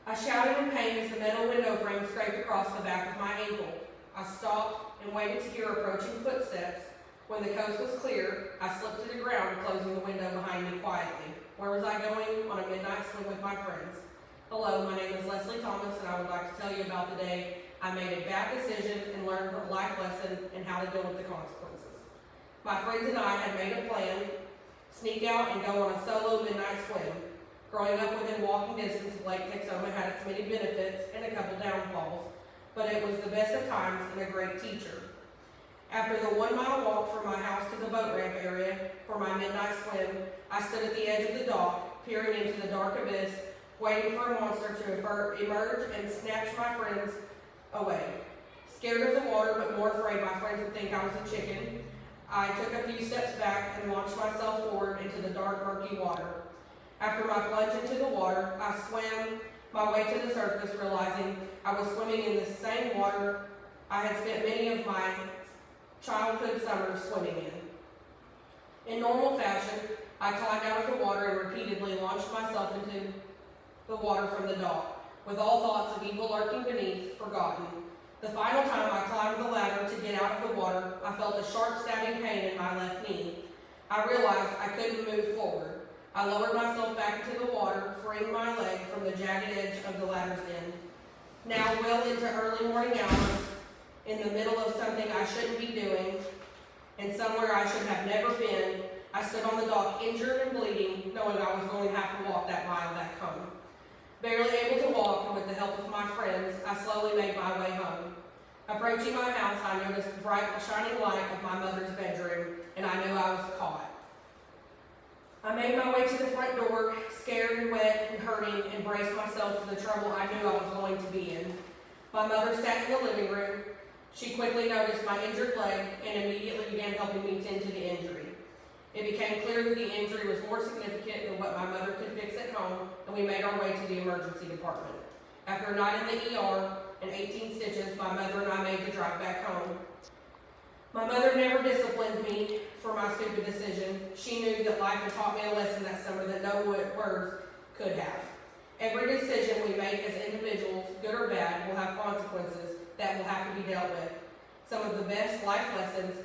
I shouted in pain as the metal window frame scraped across the back of my ankle. I stopped and waited to hear approaching footsteps. When the coast was clear, I slipped to the ground, closing the window behind me quietly. Where was I going? On a midnight swim with my friends. Hello, my name is Leslie Thomas, and I would like to tell you about the day I made a bad decision and learned a life lesson and how to deal with the consequences. My friends and I had made a plan, sneak out and go on a solo midnight swim. Growing up within walking distance of Lake Texoma had its many benefits and a couple downfalls, but it was the best of times and a great teacher. After the 1 mile walk from my house to the boat ramp area for my midnight swim, I stood at the edge of the dock, peering into the dark abyss, waiting for a monster to emerge and snatch my friends away. Scared of the water, but more afraid my friends would think I was a chicken, I took a few steps back and launched myself forward into the dark, murky water. After my plunge into the water, I swam my way to the surface, realizing I was swimming in the same water I had spent many of my childhood summers swimming in. In normal fashion, I climbed out of the water and repeatedly launched myself into the water from the dock, with all thoughts of evil lurking beneath forgotten. The final time I climbed the ladder to get out of the water, I felt a sharp stabbing pain in my left knee. I realized I couldn't move forward. I lowered myself back into the water, freeing my leg from the jagged edge of the ladder's end. Now, well into early morning hours, in the middle of something I shouldn't be doing, and somewhere I should have never been, I stood on the dock injured and bleeding, knowing I was going to have to walk that mile back home. Barely able to walk, and with the help of my friends, I slowly made my way home. Approaching my house, I noticed the bright, shining light of my mother's bedroom, and I knew I was caught. I made my way to the front door, scared and wet and hurting, and braced myself for the trouble I knew I was going to be in. My mother sat in the living room. She quickly noticed my injured leg and immediately began helping me tend to the injury. It became clear that the injury was more significant than what my mother could fix at home, and we made our way to the emergency department. After a night in the ER and 18 stitches, my mother and I made the drive back home. My mother never disciplined me for my stupid decision. She knew that life had taught me a lesson that summer that no words could have. Every decision we make as individuals, good or bad, will have consequences that will have to be dealt with. Some of the best life lessons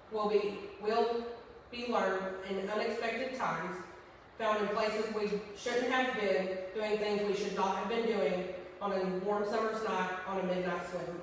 will be learned in unexpected times, found in places we shouldn't have been, doing things we should not have been doing on a warm summer's night on a midnight swim.